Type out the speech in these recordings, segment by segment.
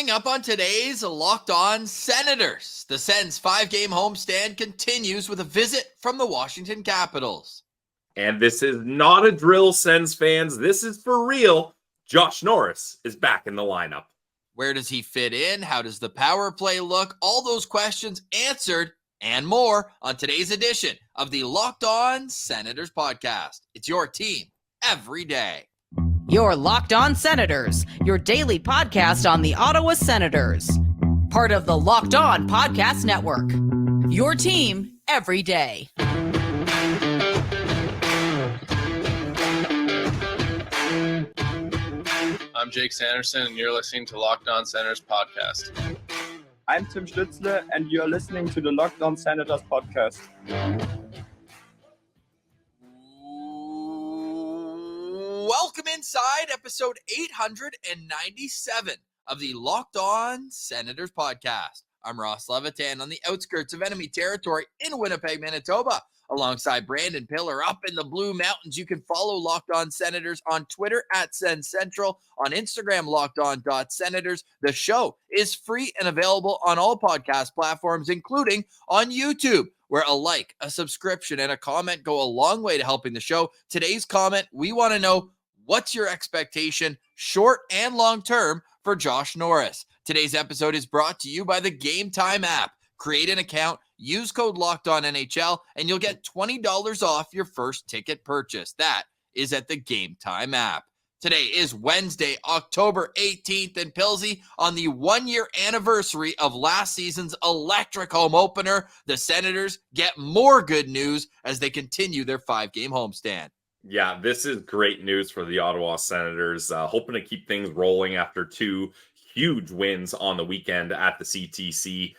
Coming up on today's Locked On Senators, the Sens 5-game homestand continues with a visit from the Washington Capitals. And this is not a drill, Sens fans. This is for real. Josh Norris is back in the lineup. Where does he fit in? How does the power play look? All those questions answered and more on today's edition of the Locked On Senators podcast. It's your team every day. You're Locked On Senators, your daily podcast on the Ottawa Senators. Part of the Locked On Podcast Network. Your team every day. I'm Jake Sanderson, and you're listening to Locked On Senators podcast. I'm Tim Stützle, and you're listening to the Locked On Senators podcast. Welcome inside episode 897 of the Locked On Senators podcast. I'm Ross Levitan on the outskirts of enemy territory in Winnipeg, Manitoba, alongside Brandon Piller up in the Blue Mountains. You can follow Locked On Senators on Twitter at Sens Central, on Instagram, LockedOn.Senators. The show is free and available on all podcast platforms, including on YouTube, where a like, a subscription, and a comment go a long way to helping the show. Today's comment, we want to know, what's your expectation, short and long term, for Josh Norris? Today's episode is brought to you by the Game Time app. Create an account, use code LOCKEDONNHL, and you'll get $20 off your first ticket purchase. That is at the Game Time app. Today is Wednesday, October 18th, and Pilsy, on the one-year anniversary of last season's electric home opener, the Senators get more good news as they continue their 5-game homestand. Yeah, this is great news for the Ottawa Senators, hoping to keep things rolling after two huge wins on the weekend at the CTC.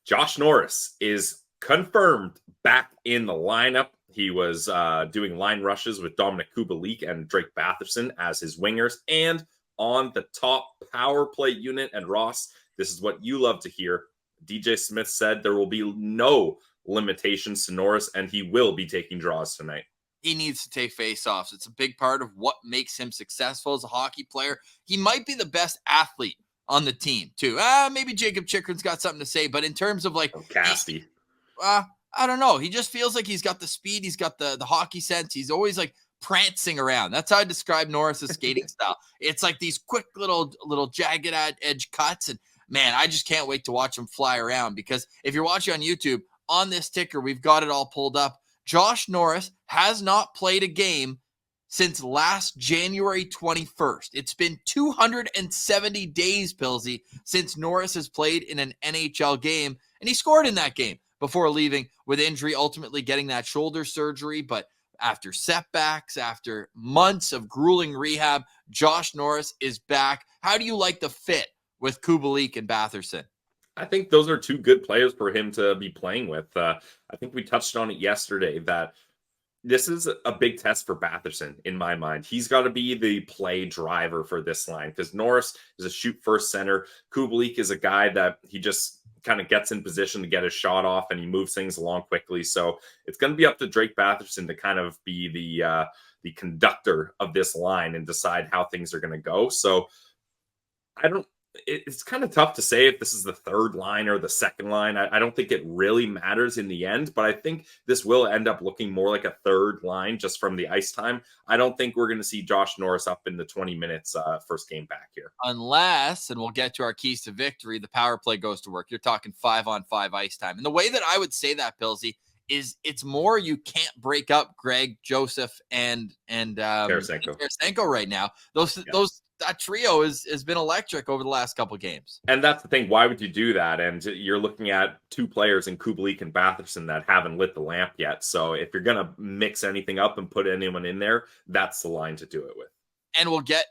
Josh Norris is confirmed back in the lineup. He was doing line rushes with Dominic Kubalik and Drake Batherson as his wingers, and on the top power play unit. And Ross, this is what you love to hear. DJ Smith said there will be no limitations to Norris, and he will be taking draws tonight. He needs to take faceoffs. It's a big part of what makes him successful as a hockey player. He might be the best athlete on the team, too. Maybe Jacob Chikrin's got something to say, but in terms of like Casty, I don't know. He just feels like he's got the speed. He's got the hockey sense. He's always like prancing around. That's how I describe Norris's skating style. It's like these quick little jagged edge cuts. And man, I just can't wait to watch him fly around, because if you're watching on YouTube, on this ticker, we've got it all pulled up. Josh Norris has not played a game since last January 21st. It's been 270 days, Pilsy, since Norris has played in an NHL game, and he scored in that game before leaving with injury, ultimately getting that shoulder surgery. But after setbacks, after months of grueling rehab, Josh Norris is back. How do you like the fit with Kubalik and Batherson? I think those are two good players for him to be playing with. I think we touched on it yesterday that this is a big test for Batherson in my mind. He's got to be the play driver for this line, because Norris is a shoot first center. Kubalik is a guy that he just kind of gets in position to get his shot off, and he moves things along quickly. So it's going to be up to Drake Batherson to kind of be the conductor of this line and decide how things are going to go. So it's kind of tough to say if this is the third line or the second line. I don't think it really matters in the end, but I think this will end up looking more like a third line just from the ice time. I don't think we're going to see Josh Norris up in the 20 minutes first game back here. Unless, and we'll get to our keys to victory, the power play goes to work. You're talking 5-on-5 ice time. And the way that I would say that, Pilsy, is it's more you can't break up Greg, Joseph, and Tarasenko right now. That trio has been electric over the last couple of games. And that's the thing. Why would you do that? And you're looking at two players in Kubalik and Batherson that haven't lit the lamp yet. So if you're going to mix anything up and put anyone in there, that's the line to do it with. And we'll get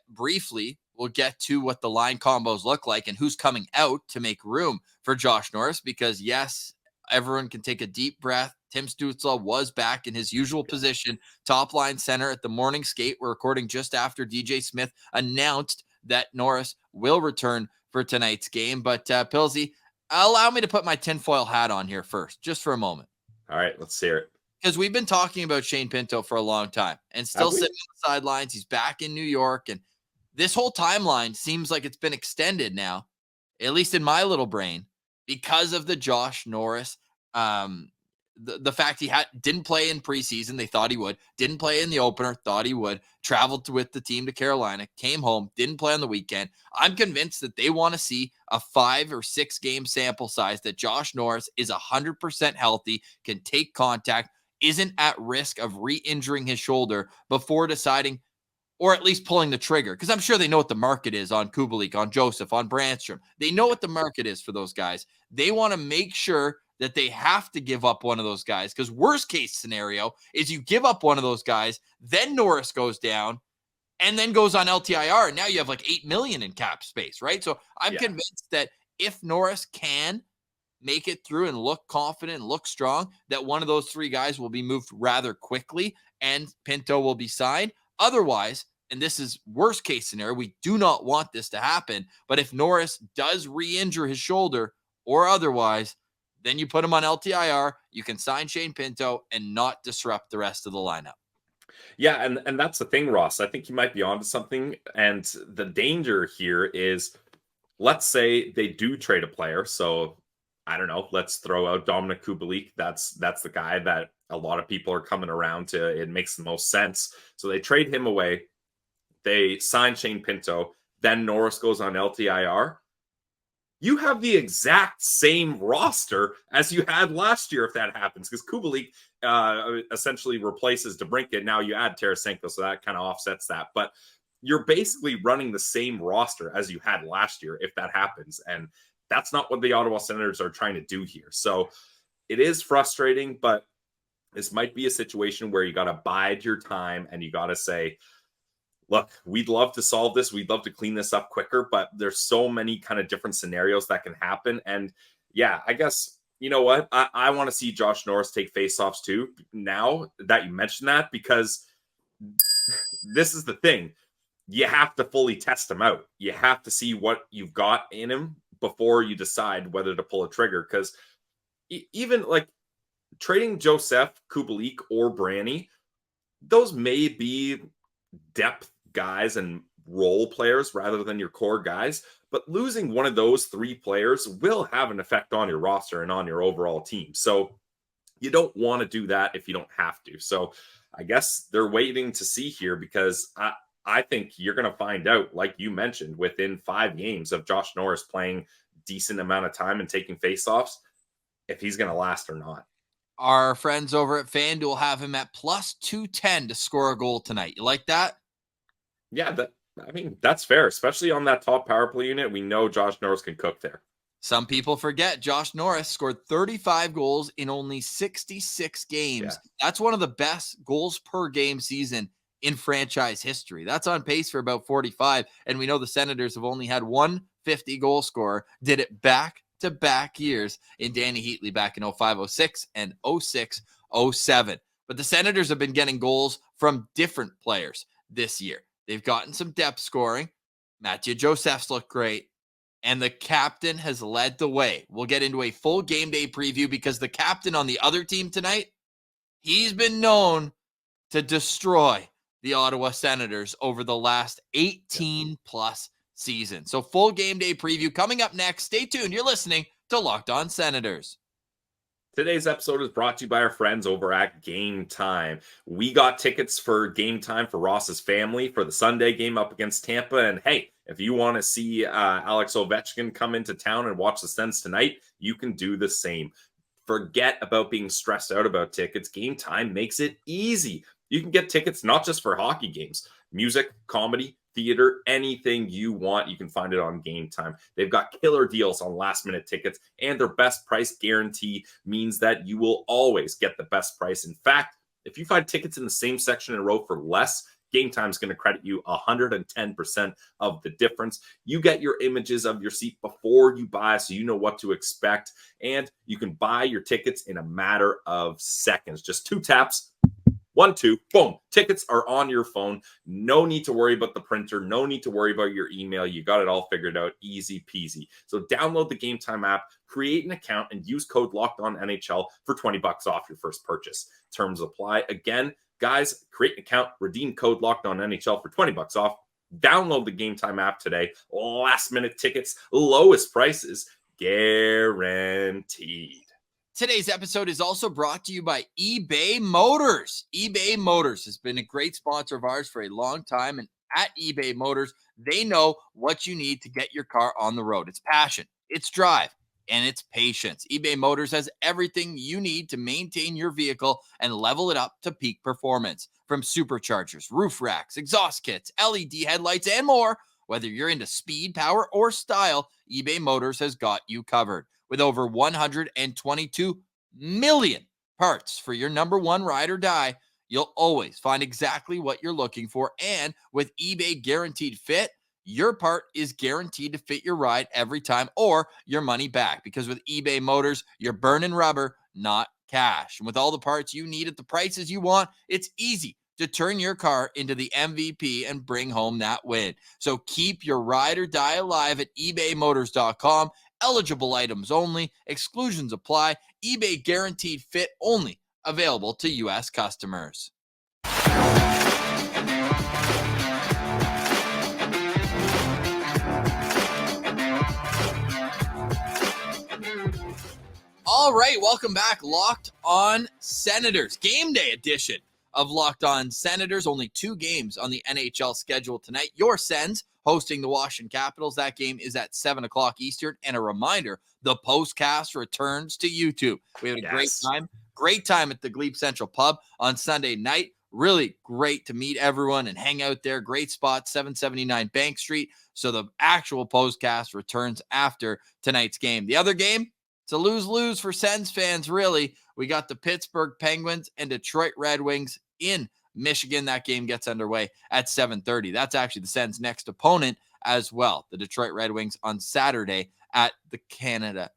to what the line combos look like and who's coming out to make room for Josh Norris, because yes, everyone can take a deep breath. Tim Stützle was back in his usual position, top line center at the morning skate. We're recording just after DJ Smith announced that Norris will return for tonight's game. But Pilsy, allow me to put my tinfoil hat on here first, just for a moment. All right, let's hear it. Because we've been talking about Shane Pinto for a long time and still sitting on the sidelines. He's back in New York, and this whole timeline seems like it's been extended now at least in my little brain, because of the Josh Norris, the fact he didn't play in preseason, they thought he would, didn't play in the opener, thought he would, traveled with the team to Carolina, came home, didn't play on the weekend. I'm convinced that they want to see a 5 or 6 game sample size that Josh Norris is 100% healthy, can take contact, isn't at risk of re-injuring his shoulder before deciding, or at least pulling the trigger. Because I'm sure they know what the market is on Kubalik, on Joseph, on Brandstrom. They know what the market is for those guys. They want to make sure that they have to give up one of those guys. Because worst case scenario is you give up one of those guys, then Norris goes down, and then goes on LTIR. And now you have like $8 million in cap space, right? So I'm convinced that if Norris can make it through and look confident and look strong, that one of those 3 guys will be moved rather quickly and Pinto will be signed. Otherwise, and this is worst case scenario, we do not want this to happen, but if Norris does re-injure his shoulder or otherwise, then you put him on LTIR, you can sign Shane Pinto and not disrupt the rest of the lineup. Yeah, and that's the thing, Ross. I think you might be onto something. And the danger here is, let's say they do trade a player. So I don't know, let's throw out Dominic Kubalik. That's the guy that a lot of people are coming around to. It makes the most sense. So they trade him away. They sign Shane Pinto. Then Norris goes on LTIR. You have the exact same roster as you had last year if that happens, because Kubalik essentially replaces DeBrincat. Now you add Tarasenko, so that kind of offsets that. But you're basically running the same roster as you had last year if that happens. And that's not what the Ottawa Senators are trying to do here. So it is frustrating, but this might be a situation where you got to bide your time and you got to say, look, we'd love to solve this. We'd love to clean this up quicker, but there's so many kind of different scenarios that can happen. And yeah, I guess, you know what? I want to see Josh Norris take faceoffs too, now that you mentioned that, because this is the thing. You have to fully test him out. You have to see what you've got in him before you decide whether to pull a trigger. Because even like trading Joseph, Kubalik, or Branny, those may be depth guys and role players rather than your core guys, but losing one of those 3 players will have an effect on your roster and on your overall team. So you don't want to do that if you don't have to. So I guess they're waiting to see here, because I think you're going to find out, like you mentioned, within 5 games of Josh Norris playing decent amount of time and taking faceoffs, if he's going to last or not. Our friends over at FanDuel have him at plus 210 to score a goal tonight. You like that? Yeah, that's fair, especially on that top power play unit. We know Josh Norris can cook there. Some people forget Josh Norris scored 35 goals in only 66 games. Yeah. That's one of the best goals per game season in franchise history. That's on pace for about 45. And we know the Senators have only had one 50 goal scorer, did it back-to-back years in Danny Heatley back in 05-06 and 06-07. But the Senators have been getting goals from different players this year. They've gotten some depth scoring. Matthew Joseph's looked great. And the captain has led the way. We'll get into a full game day preview, because the captain on the other team tonight, he's been known to destroy the Ottawa Senators over the last 18-plus seasons. So full game day preview coming up next. Stay tuned. You're listening to Locked On Senators. Today's episode is brought to you by our friends over at Game Time. We got tickets for Game Time for Ross's family for the Sunday game up against Tampa. And hey, if you want to see Alex Ovechkin come into town and watch the Sens tonight, you can do the same. Forget about being stressed out about tickets. Game Time makes it easy. You can get tickets not just for hockey games, music, comedy, theater, anything you want, you can find it on Game Time. They've got killer deals on last-minute tickets, and their best price guarantee means that you will always get the best price. In fact, if you find tickets in the same section in a row for less, Game Time is going to credit you 110% of the difference. You get your images of your seat before you buy, so you know what to expect, and you can buy your tickets in a matter of seconds. Just 2 taps. 1, 2, boom. Tickets are on your phone. No need to worry about the printer. No need to worry about your email. You got it all figured out. Easy peasy. So download the Game Time app, create an account, and use code LOCKEDONNHL for $20 off your first purchase. Terms apply. Again, guys, create an account, redeem code LOCKEDONNHL for $20 off. Download the Game Time app today. Last minute tickets, lowest prices, guaranteed. Today's episode is also brought to you by eBay Motors. eBay Motors has been a great sponsor of ours for a long time, and at eBay Motors, they know what you need to get your car on the road. It's passion, it's drive, and it's patience. eBay Motors has everything you need to maintain your vehicle and level it up to peak performance. From superchargers, roof racks, exhaust kits, LED headlights, and more. Whether you're into speed, power, or style, eBay Motors has got you covered. With over 122 million parts for your number one ride or die, you'll always find exactly what you're looking for. And with eBay Guaranteed Fit, your part is guaranteed to fit your ride every time or your money back. Because with eBay Motors, you're burning rubber, not cash. And with all the parts you need at the prices you want, it's easy to turn your car into the MVP and bring home that win. So keep your ride or die alive at ebaymotors.com. Eligible items only. Exclusions apply. eBay Guaranteed Fit only. Available to U.S. customers. All right, welcome back. Locked On Senators. Game day edition of Locked On Senators. Only 2 games on the NHL schedule tonight. Your Sens hosting the Washington Capitals. That game is at 7 o'clock Eastern. And a reminder, the POSTCAST returns to YouTube. We had a great time at the GLEBE Central Pub on Sunday night. Really great to meet everyone and hang out there. Great spot, 779 Bank Street. So the actual POSTCAST returns after tonight's game. The other game, it's a lose-lose for Sens fans, really. We got the Pittsburgh Penguins and Detroit Red Wings in Michigan. That game gets underway at 7:30. That's actually the Sens' next opponent as well. The Detroit Red Wings on Saturday at the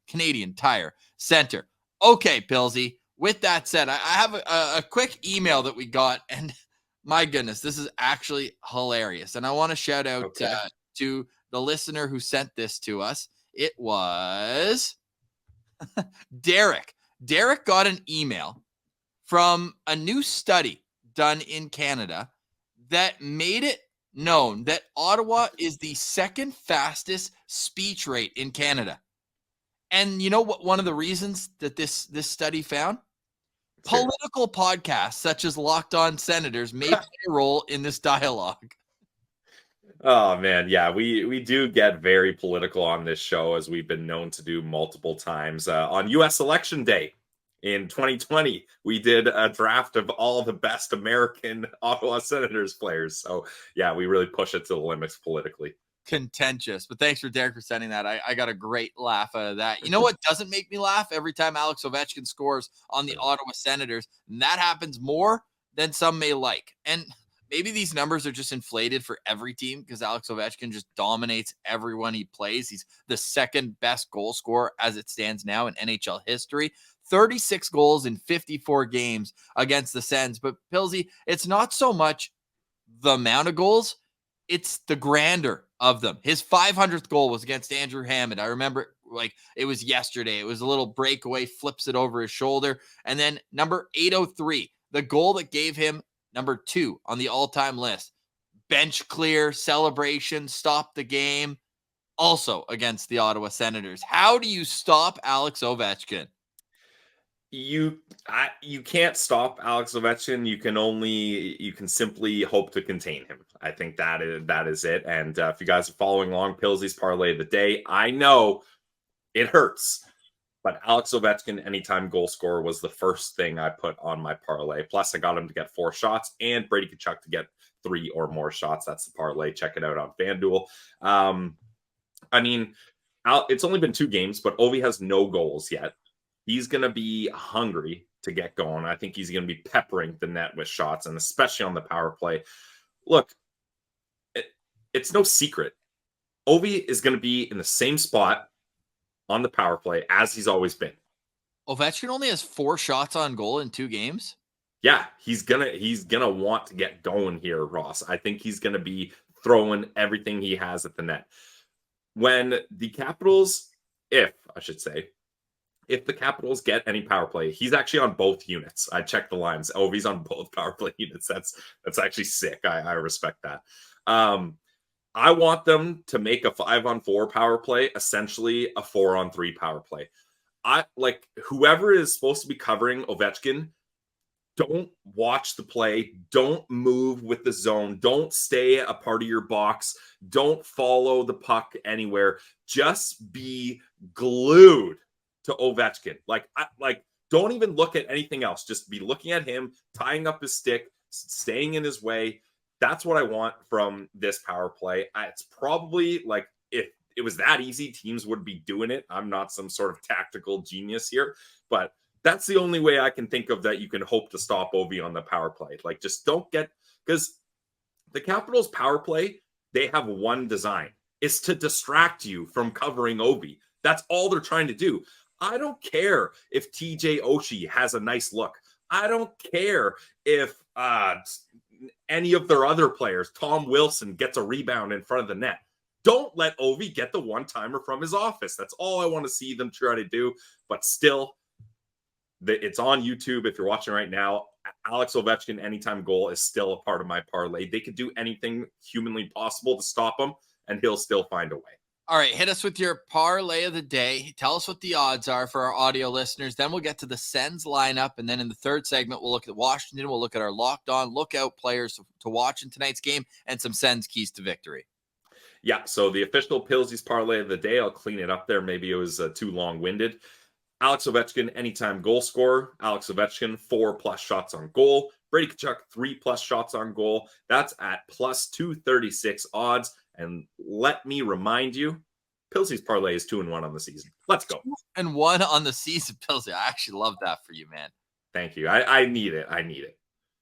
Canadian Tire Center. Okay, Pilsy. With that said, I have a quick email that we got, and my goodness, this is actually hilarious. And I want to shout out to the listener who sent this to us. It was Derek. Derek got an email from a new study done in Canada that made it known that Ottawa is the second fastest speech rate in Canada. And you know what one of the reasons that this study found? Political podcasts such as Locked On Senators may play a role in this dialogue. Oh man, yeah, we do get very political on this show, as we've been known to do multiple times. On U.S. Election Day in 2020, we did a draft of all the best American Ottawa Senators players. So yeah, we really push it to the limits politically. Contentious, but thanks for Derek for sending that. I got a great laugh out of that. You know what doesn't make me laugh? Every time Alex Ovechkin scores on the Ottawa Senators, and that happens more than some may like. And maybe these numbers are just inflated for every team because Alex Ovechkin just dominates everyone he plays. He's the second best goal scorer as it stands now in NHL history. 36 goals in 54 games against the Sens. But Pilsy, it's not so much the amount of goals, it's the grandeur of them. His 500th goal was against Andrew Hammond. I remember like it was yesterday. It was a little breakaway, flips it over his shoulder. And then number 803, the goal that gave him number 2 on the all-time list. Bench clear, celebration, stop the game. Also against the Ottawa Senators. How do you stop Alex Ovechkin? You can't stop Alex Ovechkin. You can simply hope to contain him. I think that is it. And if you guys are following along, Pilsy's parlay of the day, I know it hurts, but Alex Ovechkin anytime goal scorer was the first thing I put on my parlay. Plus, I got him to get 4 shots and Brady Tkachuk to get 3 or more shots. That's the parlay. Check it out on FanDuel. I mean, it's only been 2 games, but Ovi has no goals yet. He's going to be hungry to get going. I think he's going to be peppering the net with shots, and especially on the power play. Look, it's no secret. Ovi is going to be in the same spot on the power play as he's always been. Ovechkin only has 4 shots on goal in 2 games. Yeah, he's gonna want to get going here, Ross. I think he's going to be throwing everything he has at the net. When the Capitals, if the Capitals get any power play, he's actually on both units. I checked the lines. Ovi's on both power play units. That's actually sick. I respect that. I want them to make a 5-on-4 power play, essentially a 4-on-3 power play. I like whoever is supposed to be covering Ovechkin, don't watch the play. Don't move with the zone. Don't stay a part of your box. Don't follow the puck anywhere. Just be glued to Ovechkin. Like don't even look at anything else. Just be looking at him, tying up his stick, staying in his way. That's what I want from this power play. It's probably like if it was that easy, teams would be doing it. I'm not some sort of tactical genius here, but that's the only way I can think of that you can hope to stop Ovi on the power play. Like, just don't get, because the Capitals power play, they have one design. It's to distract you from covering Ovi. That's all they're trying to do. I don't care if TJ Oshie has a nice look. I don't care if any of their other players, Tom Wilson, gets a rebound in front of the net. Don't let Ovi get the one-timer from his office. That's all I want to see them try to do. But still, it's on YouTube. If you're watching right now, Alex Ovechkin anytime goal is still a part of my parlay. They could do anything humanly possible to stop him, and he'll still find a way. All right, hit us with your parlay of the day. Tell us what the odds are for our audio listeners. Then we'll get to the Sens lineup, and then in the third segment, we'll look at Washington. We'll look at our locked on lookout players to watch in tonight's game and some Sens keys to victory. Yeah, so the official Pilsey's parlay of the day, I'll clean it up there. Maybe it was too long-winded. Alex Ovechkin, anytime goal scorer. Alex Ovechkin, 4+ shots on goal. Brady Tkachuk, 3+ shots on goal. That's at plus 236 odds. And let me remind you, Pilsey's parlay is 2-1 on the season. Let's go. 2-1 on the season, Pilsey. I actually love that for you, man. Thank you. I need it. I need it.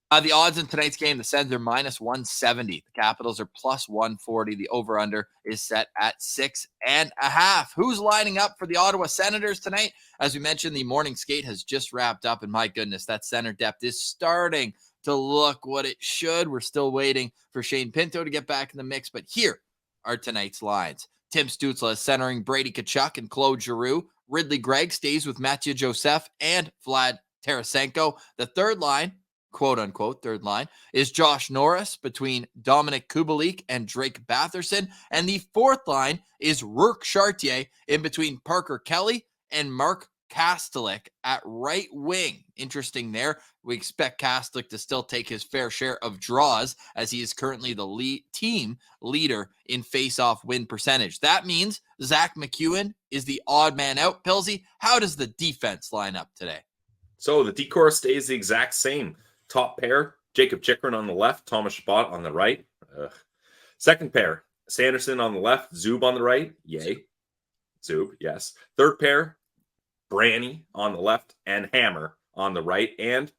The odds in tonight's game, the Sens are minus 170. The Capitals are plus 140. The over-under is set at 6.5. Who's lining up for the Ottawa Senators tonight? As we mentioned, the morning skate has just wrapped up, and my goodness, that center depth is starting to look what it should. We're still waiting for Shane Pinto to get back in the mix, but here are tonight's lines. Tim Stützle is centering Brady Tkachuk and Claude Giroux. Ridley Gregg stays with Mathieu Joseph and Vlad Tarasenko. The third line, quote-unquote third line, is Josh Norris between Dominic Kubalik and Drake Batherson. And the fourth line is Rourke Chartier in between Parker Kelly and Mark Kastelik at right wing. Interesting there. We expect Kastelik to still take his fair share of draws as he is currently the team leader in face-off win percentage. That means Zach McEwen is the odd man out. Pilsy, how does the defense line up today? So the decor stays the exact same. Top pair, Jacob Chychrun on the left, Thomas Chabot on the right. Second pair, Sanderson on the left, Zub on the right. Yay. Zub, yes. Third pair, Branny on the left and Hammer on the right. And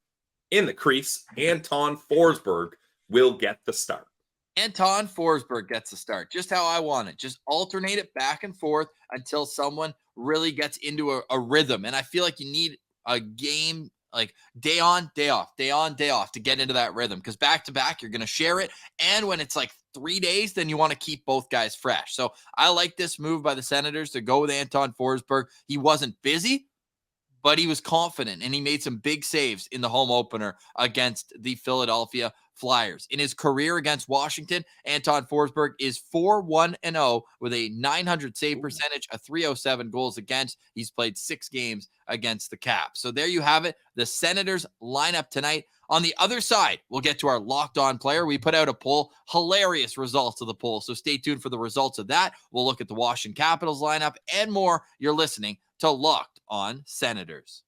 in the crease, Anton Forsberg will get the start. Anton Forsberg gets the start, just how I want it. Just alternate it back and forth until someone really gets into a rhythm. And I feel like you need a game like day on, day off to get into that rhythm, because back to back, you're going to share it. And when it's like 3 days, then you want to keep both guys fresh. So I like this move by the Senators to go with Anton Forsberg. He wasn't busy, but he was confident, and he made some big saves in the home opener against the Philadelphia Flyers. In his career against Washington, Anton Forsberg is 4-1-0 with a .900 save percentage, a .307 goals against. He's played 6 games against the Caps. So there you have it, the Senators lineup tonight. On the other side, we'll get to our locked on player. We put out a poll, hilarious results of the poll. So stay tuned for the results of that. We'll look at the Washington Capitals lineup and more. You're listening to Locked On Senators.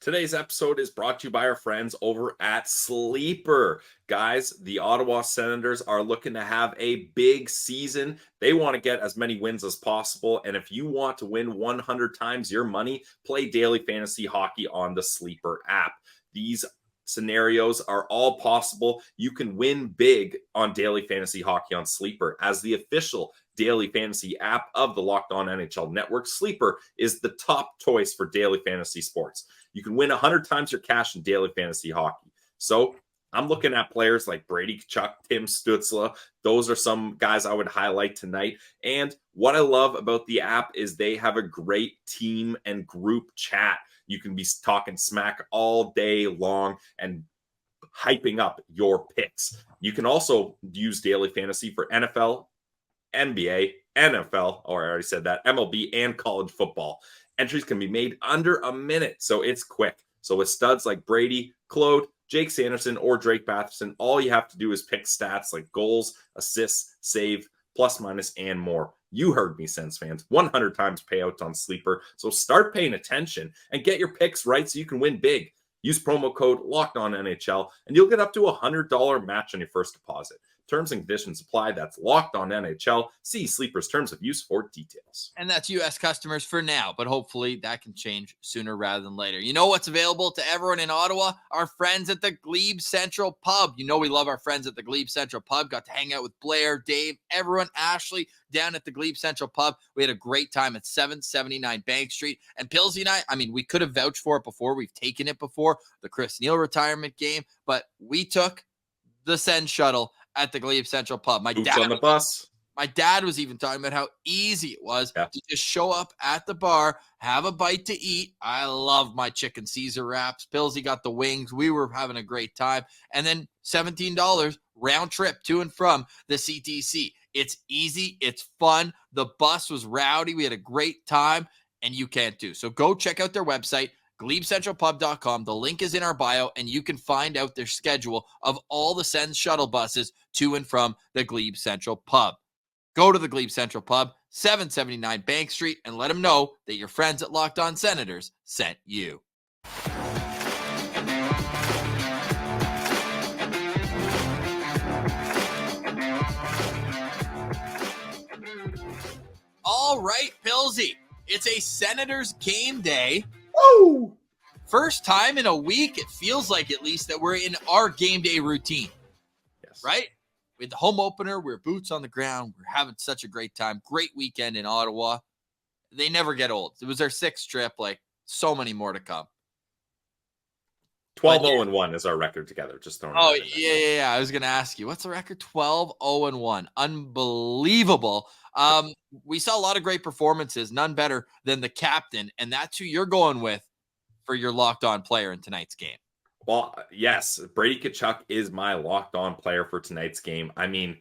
Today's episode is brought to you by our friends over at Sleeper. Guys, the Ottawa Senators are looking to have a big season. They want to get as many wins as possible. And if you want to win 100 times your money, play daily fantasy hockey on the Sleeper app. These scenarios are all possible. You can win big on daily fantasy hockey on Sleeper. As the official daily fantasy app of the Locked On NHL Network, Sleeper is the top choice for daily fantasy sports. You can win 100 times your cash in daily fantasy hockey. So I'm looking at players like Brady Tkachuk, Tim Stützle. Those are some guys I would highlight tonight. And what I love about the app is they have a great team and group chat. You can be talking smack all day long and hyping up your picks. You can also use daily fantasy for NFL, NBA, NFL, or I already said that, MLB, and college football. Entries can be made under a minute, so it's quick. So with studs like Brady, Claude, Jake Sanderson, or Drake Batherson, all you have to do is pick stats like goals, assists, save, plus, minus, and more. You heard me, Sens fans. 100 times payouts on Sleeper. So start paying attention and get your picks right so you can win big. Use promo code LOCKEDONNHL and you'll get up to a $100 match on your first deposit. Terms and conditions apply. That's LOCKEDONNHL. See Sleeper's terms of use for details. And that's U.S. customers for now, but hopefully that can change sooner rather than later. You know what's available to everyone in Ottawa? Our friends at the GLEBE Central Pub. You know we love our friends at the GLEBE Central Pub. Got to hang out with Blair, Dave, everyone, Ashley, down at the GLEBE Central Pub. We had a great time at 779 Bank Street. And Pillsy and I mean, we could have vouched for it before. We've taken it before, the Chris Neal retirement game, but we took the Sens shuttle at the Glebe Central Pub. My Boots on the bus. My dad was even talking about how easy it was to just show up at the bar, have a bite to eat. I love my chicken Caesar wraps. Pillsy got the wings. We were having a great time. And then $17 round trip to and from the CTC. It's easy. It's fun. The bus was rowdy. We had a great time, and you can't too. So go check out their website, GLEBECentralPub.com. The link is in our bio, and you can find out their schedule of all the Sens shuttle buses to and from the Glebe Central Pub. Go to the Glebe Central Pub, 779 Bank Street, and let them know that your friends at Locked On Senators sent you. All right, Pillsy. It's a Senators game day. Woo! First time in a week, it feels like at least, that we're in our game day routine. Yes. Right? We had the home opener. We're boots on the ground. We're having such a great time. Great weekend in Ottawa. They never get old. It was our 6th trip. Like, so many more to come. 12-0-1 is our record together. Just throwing. Oh, yeah. I was going to ask you, what's the record? 12-0-1. Unbelievable. We saw a lot of great performances, none better than the captain, and that's who you're going with for your locked-on player in tonight's game. Well, yes, Brady Tkachuk is my locked-on player for tonight's game. I mean,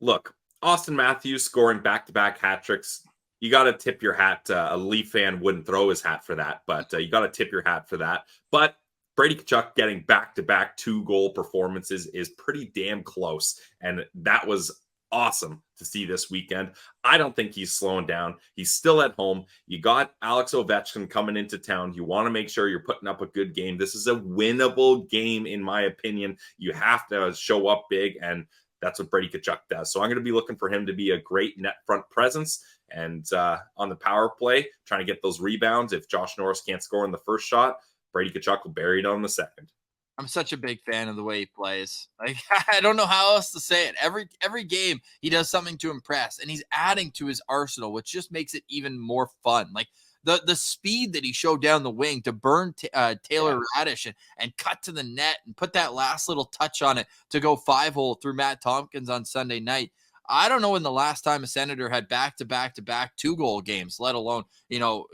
look, Austin Matthews scoring back-to-back hat tricks. You got to tip your hat. A Leaf fan wouldn't throw his hat for that, but you got to tip your hat for that. But Brady Tkachuk getting back-to-back 2-goal performances is pretty damn close, and that was awesome to see this weekend. I don't think he's slowing down. He's still at home. You got Alex Ovechkin coming into town. You want to make sure you're putting up a good game. This is a winnable game, in my opinion. You have to show up big, and that's what Brady Tkachuk does. So I'm going to be looking for him to be a great net front presence. And on the power play, trying to get those rebounds. If Josh Norris can't score in the first shot, Brady Tkachuk will bury it on the second. I'm such a big fan of the way he plays. Like, I don't know how else to say it. Every game, he does something to impress, and he's adding to his arsenal, which just makes it even more fun. Like, the speed that he showed down the wing to burn Taylor Radish and cut to the net and put that last little touch on it to go 5-hole through Matt Tompkins on Sunday night. I don't know when the last time a Senator had back-to-back 2-goal games, let alone,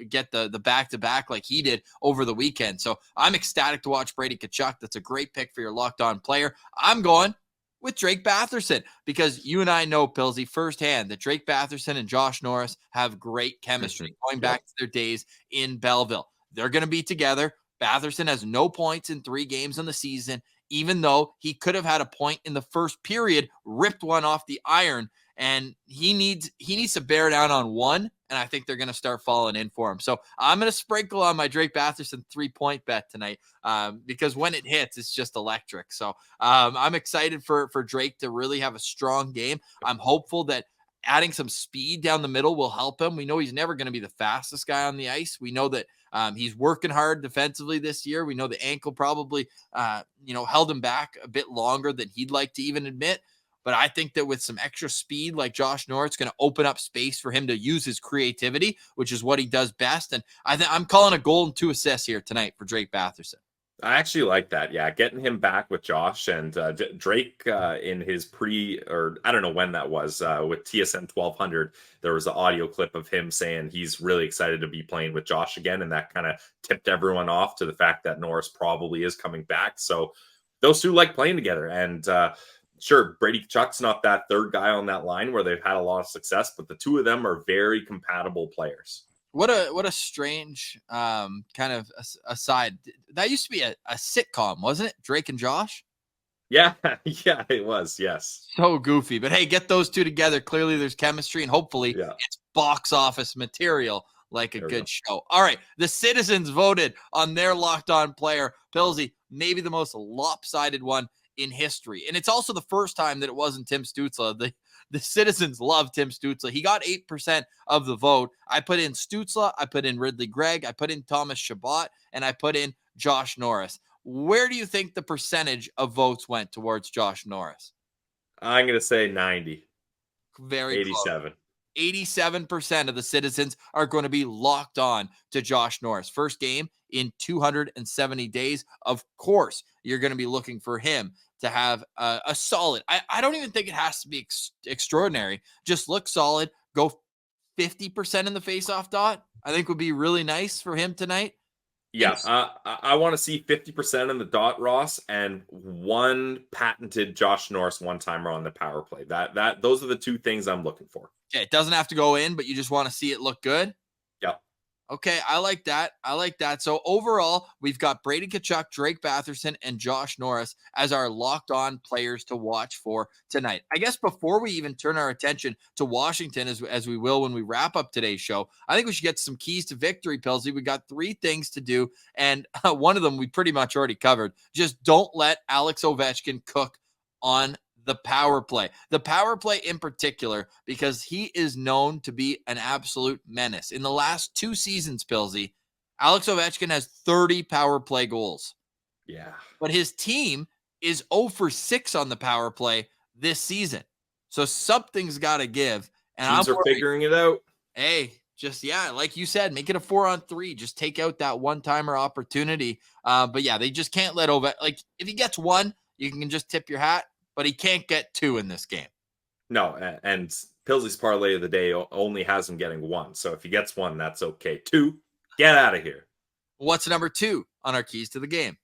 get the back-to-back like he did over the weekend. So I'm ecstatic to watch Brady Tkachuk. That's a great pick for your locked-on player. I'm going with Drake Batherson because you and I know, Pillsy, firsthand that Drake Batherson and Josh Norris have great chemistry going back to their days in Belleville. They're going to be together. Batherson has no points in 3 games in the season, even though he could have had a point in the first period, ripped one off the iron, and he needs to bear down on one, and I think they're going to start falling in for him. So I'm going to sprinkle on my Drake Batherson 3-point bet tonight because when it hits, it's just electric. So I'm excited for Drake to really have a strong game. I'm hopeful that adding some speed down the middle will help him. We know he's never going to be the fastest guy on the ice. We know that he's working hard defensively this year. We know the ankle probably, held him back a bit longer than he'd like to even admit. But I think that with some extra speed like Josh Norris, it's going to open up space for him to use his creativity, which is what he does best. And I'm calling a goal and 2 assists here tonight for Drake Batherson. I actually like that. Yeah, getting him back with Josh and Drake in his I don't know when that was, with TSN 1200, there was an audio clip of him saying he's really excited to be playing with Josh again. And that kind of tipped everyone off to the fact that Norris probably is coming back. So those two like playing together. And sure, Brady Tkachuk's not that third guy on that line where they've had a lot of success, but the two of them are very compatible players. What a strange kind of aside. That used to be a sitcom, wasn't it? Drake and Josh? Yeah, yeah, it was, yes. So goofy. But hey, get those two together. Clearly there's chemistry, and hopefully it's box office material like a good show. All right, the citizens voted on their locked on player. Pilsy, maybe the most lopsided one in history. And it's also the first time that it wasn't Tim Stützle. The citizens love Tim Stützle. He got 8% of the vote. I put in Stützle, I put in Ridley Gregg, I put in Thomas Chabot, and I put in Josh Norris. Where do you think the percentage of votes went towards Josh Norris? I'm going to say 90. Very 87. close. 87% of the citizens are going to be locked on to Josh Norris. First game in 270 days. Of course, you're going to be looking for him to have a solid. I don't even think it has to be extraordinary. Just look solid. Go 50% in the faceoff dot. I think would be really nice for him tonight. Yeah, I want to see 50% in the dot, Ross, and one patented Josh Norris one-timer on the power play. Those are the two things I'm looking for. Okay, it doesn't have to go in, but you just want to see it look good. Yep. Okay, I like that. So overall, we've got Brady Tkachuk, Drake Batherson, and Josh Norris as our locked-on players to watch for tonight. I guess before we even turn our attention to Washington, as we will when we wrap up today's show, I think we should get some keys to victory, Pilsy. We got 3 things to do, and one of them we pretty much already covered. Just don't let Alex Ovechkin cook on the power play. The power play in particular, because he is known to be an absolute menace. In the last 2 seasons, Pilsy, Alex Ovechkin has 30 power play goals. Yeah. But his team is 0 for 6 on the power play this season. So something's got to give. And Teams are figuring it out. Hey, just, like you said, make it a 4-on-3. Just take out that one-timer opportunity. But yeah, they just can't let like if he gets 1, you can just tip your hat. But he can't get 2 in this game. No, and Pilsey's parlay of the day only has him getting 1. So if he gets 1, that's okay. 2, get out of here. What's number 2 on our keys to the game?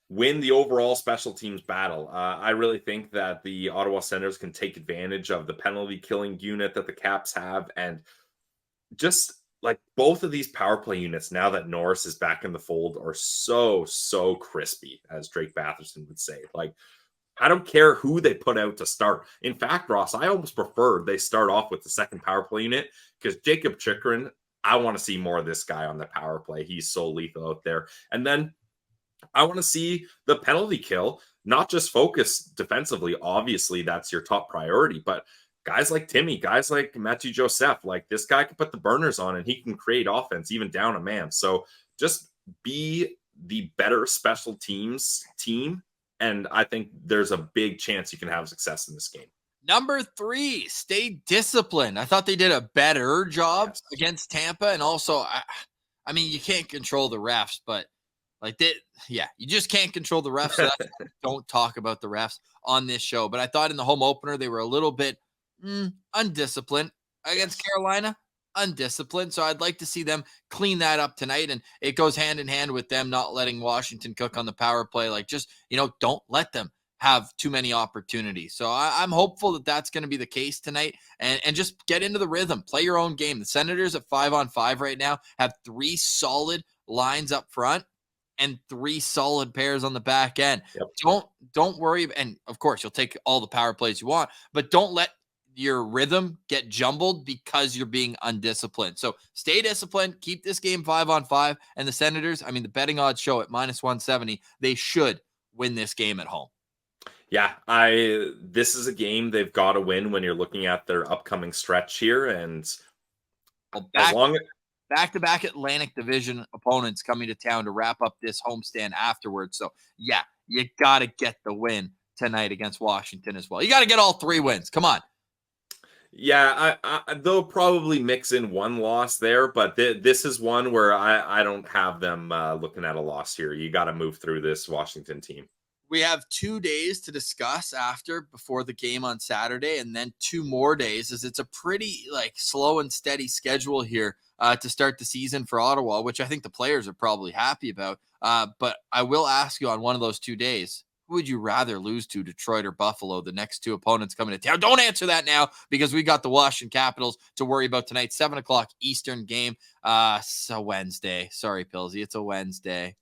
Win the overall special teams battle. I really think that the Ottawa Senators can take advantage of the penalty killing unit that the Caps have. And just like both of these power play units, now that Norris is back in the fold, are so crispy, as Drake Batherson would say. Like, I don't care who they put out to start. In fact, Ross, I almost prefer they start off with the second power play unit because Jacob Chychrun, I want to see more of this guy on the power play. He's so lethal out there. And then I want to see the penalty kill, not just focus defensively. Obviously, that's your top priority, but guys like Timmy, guys like Matthew Joseph, like this guy can put the burners on and he can create offense even down a man. So just be the better special teams team. And I think there's a big chance you can have success in this game. Number 3, stay disciplined. I thought they did a better job against Tampa. And also, I mean, you can't control the refs, but you just can't control the refs. So that's why don't talk about the refs on this show. But I thought in the home opener, they were a little bit undisciplined against Carolina. Undisciplined. So I'd like to see them clean that up tonight. And it goes hand in hand with them not letting Washington cook on the power play. Like, just, don't let them have too many opportunities. So I'm hopeful that that's going to be the case tonight and just get into the rhythm, play your own game. The Senators at 5-on-5 right now have 3 solid lines up front and 3 solid pairs on the back end. Yep. Don't worry. And of course you'll take all the power plays you want, but don't let your rhythm get jumbled because you're being undisciplined. So stay disciplined, keep this game 5-on-5. And the Senators, I mean, the betting odds show at -170, they should win this game at home. Yeah, this is a game they've got to win when you're looking at their upcoming stretch here. And back-to-back Atlantic Division opponents coming to town to wrap up this homestand afterwards. So yeah, you got to get the win tonight against Washington as well. You got to get all 3 wins. Come on. Yeah, they'll probably mix in 1 loss there, but this is one where I don't have them looking at a loss here. You got to move through this Washington team. We have 2 days to discuss before the game on Saturday, and then 2 more days, as it's a pretty slow and steady schedule here to start the season for Ottawa, which I think the players are probably happy about. But I will ask you on one of those 2 days, Who would you rather lose to, Detroit or Buffalo, the next two opponents coming to town? Don't answer that now because we got the Washington Capitals to worry about tonight. 7 o'clock Eastern game. It's a Wednesday. Sorry, Pillsy. It's a Wednesday.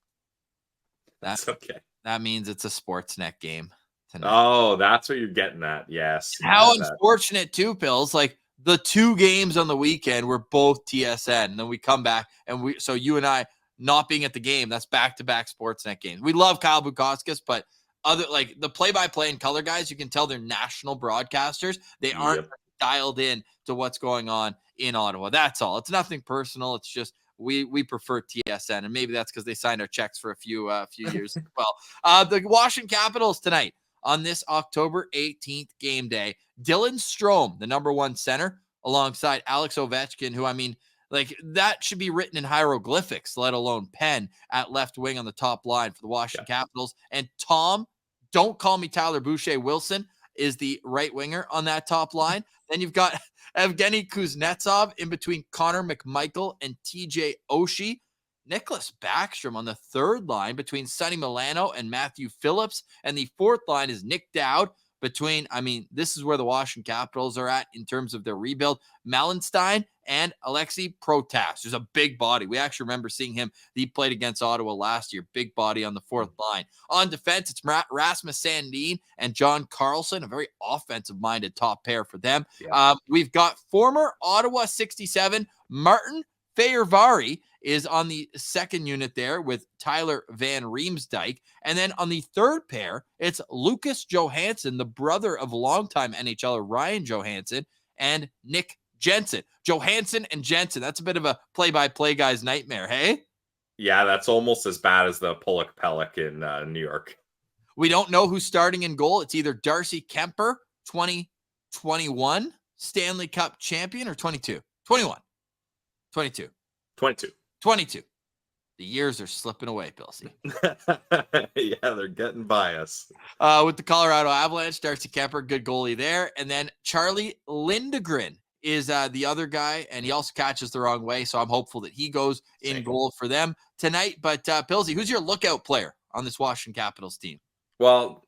That's okay. That means it's a Sportsnet game tonight. Oh, that's what you're getting at. Yes. How unfortunate, too, Pills. Like, the two games on the weekend were both TSN. And then we come back, and so you and I not being at the game, that's back-to-back Sportsnet games. We love Kyle Bukauskas, but the play-by-play and color guys, you can tell they're national broadcasters. They aren't dialed in to what's going on in Ottawa. That's all. It's nothing personal. It's just we prefer TSN, and maybe that's because they signed our checks for a few years as well. The Washington Capitals tonight on this October 18th game day. Dylan Strome, the number one center, alongside Alex Ovechkin, who, I mean, like, that should be written in hieroglyphics, let alone pen, at left wing on the top line for the Washington Capitals. And Tom, don't call me Tyler Boucher-Wilson, is the right winger on that top line. Then you've got Evgeny Kuznetsov in between Connor McMichael and TJ Oshie. Nicholas Backstrom on the third line between Sonny Milano and Matthew Phillips. And the fourth line is Nick Dowd between, I mean, this is where the Washington Capitals are at in terms of their rebuild. Malenstein and Alexei Protas, who's a big body. We actually remember seeing him. He played against Ottawa last year. Big body on the fourth line. On defense, it's Rasmus Sandin and John Carlson, a very offensive-minded top pair for them. Yeah. We've got former Ottawa 67, Martin Fehervary is on the second unit there with Tyler Van Riemsdyk. And then on the third pair, it's Lucas Johansson, the brother of longtime NHLer Ryan Johansson, and Nick Jensen. Johansson and Jensen, that's a bit of a play-by-play guy's nightmare, hey? Yeah, that's almost as bad as the Pulik Pelech in New York. We don't know who's starting in goal. It's either Darcy Kemper, 2021 Stanley Cup champion, or 22. 21. 22. 22. 22. The years are slipping away, Pilsy. Yeah, they're getting by us. With the Colorado Avalanche, Darcy Kemper, good goalie there. And then Charlie Lindgren is the other guy, and he also catches the wrong way, so I'm hopeful that he goes in goal for them tonight. But, Pilsy, who's your lookout player on this Washington Capitals team? Well,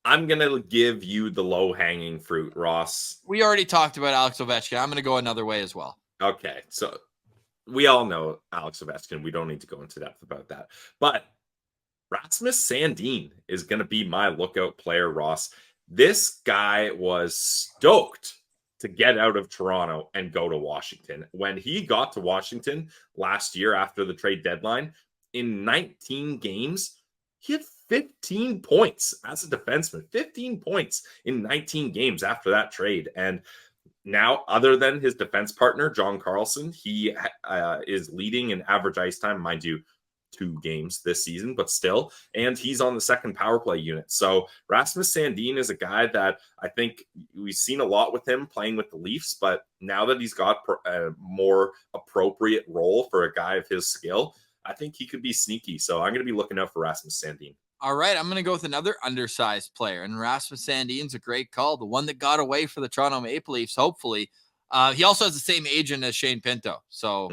I'm going to give you the low-hanging fruit, Ross. We already talked about Alex Ovechkin. I'm going to go another way as well. Okay, so we all know Alex Ovechkin. We don't need to go into depth about that. But Rasmus Sandin is going to be my lookout player, Ross. This guy was stoked to get out of Toronto and go to Washington. When he got to Washington last year after the trade deadline, in 19 games, he had 15 points as a defenseman. 15 points in 19 games after that trade. And now, other than his defense partner, John Carlson, he is leading in average ice time, mind you, 2 games this season, but still. And he's on the second power play unit. So Rasmus Sandin is a guy that I think we've seen a lot with him playing with the Leafs. But now that he's got a more appropriate role for a guy of his skill, I think he could be sneaky. So I'm going to be looking out for Rasmus Sandin. All right, I'm going to go with another undersized player, and Rasmus Sandin's a great call, the one that got away for the Toronto Maple Leafs, hopefully. He also has the same agent as Shane Pinto, so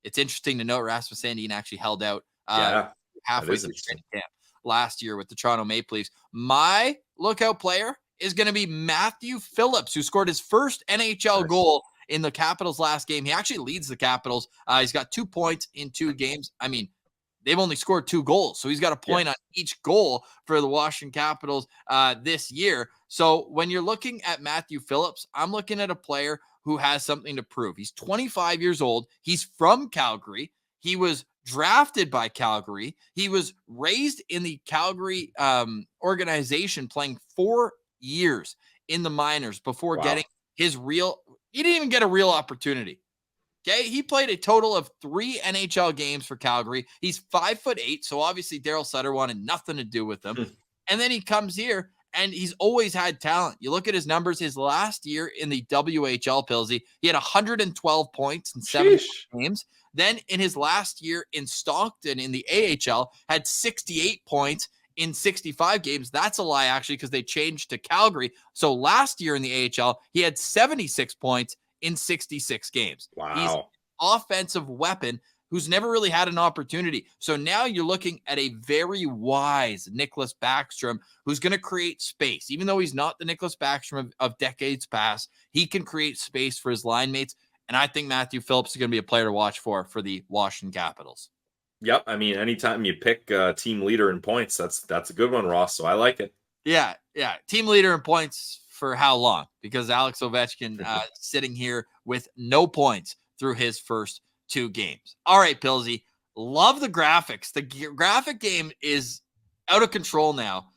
it's interesting to note Rasmus Sandin actually held out halfway through training camp last year with the Toronto Maple Leafs. My lookout player is going to be Matthew Phillips, who scored his first NHL goal in the Capitals last game. He actually leads the Capitals. He's got 2 points in 2 games. I mean, they've only scored 2 goals, so he's got a point on each goal for the Washington Capitals this year. So when you're looking at Matthew Phillips, I'm looking at a player who has something to prove. He's 25 years old. He's from Calgary. He was drafted by Calgary. He was raised in the Calgary organization, playing 4 years in the minors before getting his real – he didn't even get a real opportunity. Okay, he played a total of 3 NHL games for Calgary. He's 5'8", so obviously Daryl Sutter wanted nothing to do with him. And then he comes here, and he's always had talent. You look at his numbers. His last year in the WHL, Pilsy, he had 112 points in 7 games. Then in his last year in Stockton in the AHL, had 68 points in 65 games. That's a lie, actually, because they changed to Calgary. So last year in the AHL, he had 76 points in 66 games. Wow. He's an offensive weapon who's never really had an opportunity. So now you're looking at a very wise Nicholas Backstrom who's going to create space. Even though he's not the Nicholas Backstrom of decades past, he can create space for his line mates. And I think Matthew Phillips is going to be a player to watch for the Washington Capitals. Yep. I mean, anytime you pick team leader in points, that's a good one, Ross. So I like it. Yeah. Team leader in points for how long? Because Alex Ovechkin sitting here with no points through his first 2 games. All right, Pilsy, love the graphics. The graphic game is out of control now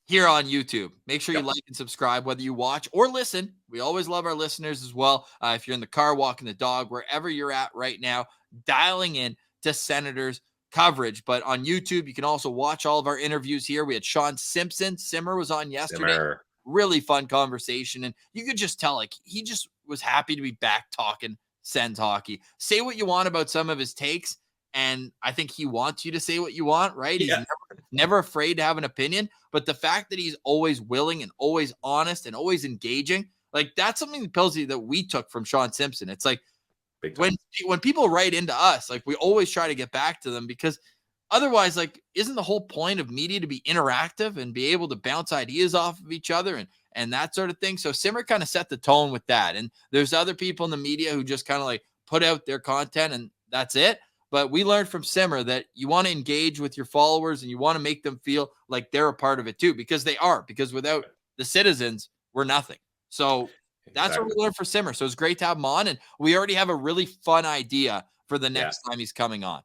here on YouTube. Make sure you like and subscribe, whether you watch or listen. We always love our listeners as well. If you're in the car, walking the dog, wherever you're at right now, dialing in to Senators coverage. But on YouTube, you can also watch all of our interviews here. We had Sean Simpson. Simmer was on yesterday. Really fun conversation. And you could just tell, like, he just was happy to be back talking Sens hockey. Say what you want about some of his takes, and I think he wants you to say what you want, right? He's never afraid to have an opinion. But the fact that he's always willing and always honest and always engaging, like, that's something, Pilsy, that we took from Sean Simpson. It's like, when people write into us, like, we always try to get back to them, because otherwise, like, isn't the whole point of media to be interactive and be able to bounce ideas off of each other and that sort of thing? So Simmer kind of set the tone with that. And there's other people in the media who just kind of like put out their content and that's it. But we learned from Simmer that you want to engage with your followers and you want to make them feel like they're a part of it too, because they are. Because without the citizens, we're nothing. So that's what we learned from Simmer. So it's great to have him on. And we already have a really fun idea for the next time he's coming on.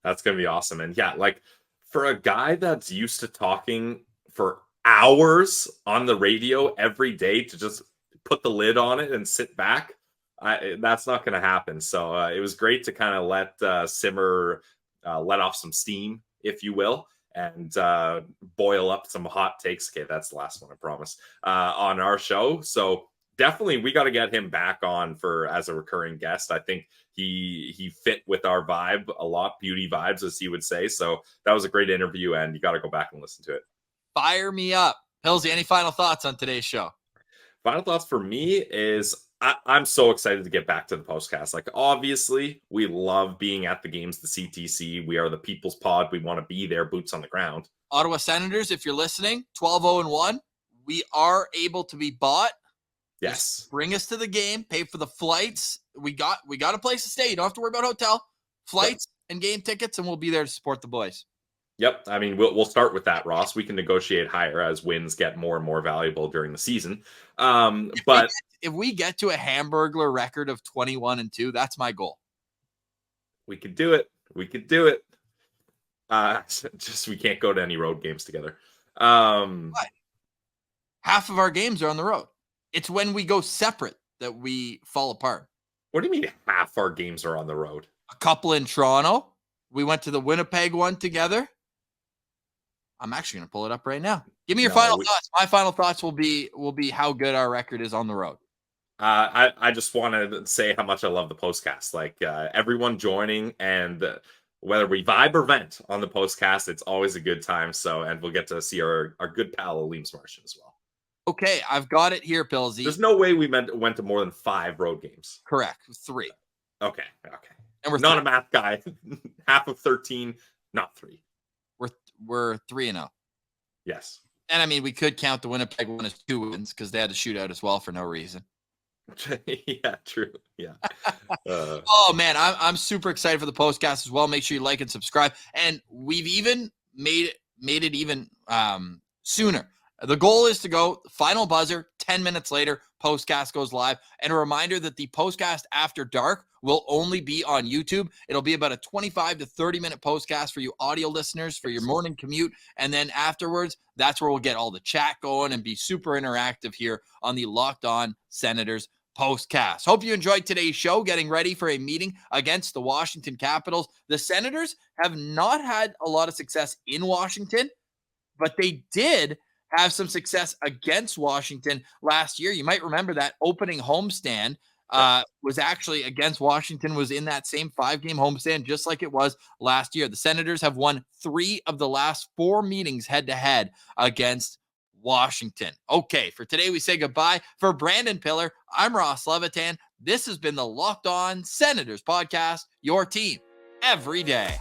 That's going to be awesome. And like, for a guy that's used to talking for hours on the radio every day, to just put the lid on it and sit back, that's not going to happen. So it was great to kind of let Simmer let off some steam, if you will, and boil up some hot takes. Okay, that's the last one, I promise, on our show. So definitely we got to get him back on as a recurring guest. I think he fit with our vibe a lot, beauty vibes, as he would say. So that was a great interview, and you got to go back and listen to it. Fire me up. Pilsy, any final thoughts on today's show? Final thoughts for me is I'm so excited to get back to the postcast. Like, obviously, we love being at the games, the CTC. We are the people's pod. We want to be there, boots on the ground. Ottawa Senators, if you're listening, 12-0-1. We are able to be bought. Yes. Just bring us to the game, pay for the flights. We got a place to stay. You don't have to worry about hotel, flights, and game tickets, and we'll be there to support the boys. Yep. I mean, we'll start with that, Ross. We can negotiate higher as wins get more and more valuable during the season. But if we get to a Hamburglar record of 21-2, that's my goal. We could do it. Just we can't go to any road games together. But half of our games are on the road. It's when we go separate that we fall apart. What do you mean half our games are on the road? A couple in Toronto. We went to the Winnipeg one together. I'm actually going to pull it up right now. Give me your final thoughts. My final thoughts will be how good our record is on the road. I just want to say how much I love the postcast. Like, everyone joining, and whether we vibe or vent on the postcast, it's always a good time. So, and we'll get to see our good pal Aleem Martian as well. Okay, I've got it here, Pilsy. There's no way we went to more than 5 road games. Correct, 3. Okay. And we're not a math guy. Half of 13, not 3. We're 3-0. Yes. And I mean, we could count the Winnipeg one as 2 wins because they had to shoot out as well for no reason. Yeah, true. Yeah. Oh man, I'm super excited for the postcast as well. Make sure you like and subscribe. And we've even made it even sooner. The goal is to go final buzzer 10 minutes later. Postcast goes live. And a reminder that the postcast after dark will only be on YouTube. It'll be about a 25 to 30 minute postcast for you audio listeners for your morning commute. And then afterwards, that's where we'll get all the chat going and be super interactive here on the Locked On Senators postcast. Hope you enjoyed today's show, getting ready for a meeting against the Washington Capitals. The Senators have not had a lot of success in Washington, but they did have some success against Washington last year. You might remember that opening homestand was actually against Washington, was in that same 5-game homestand, just like it was last year. The Senators have won 3 of the last 4 meetings head-to-head against Washington. Okay, for today, we say goodbye. For Brandon Piller, I'm Ross Levitan. This has been the Locked On Senators podcast, your team every day.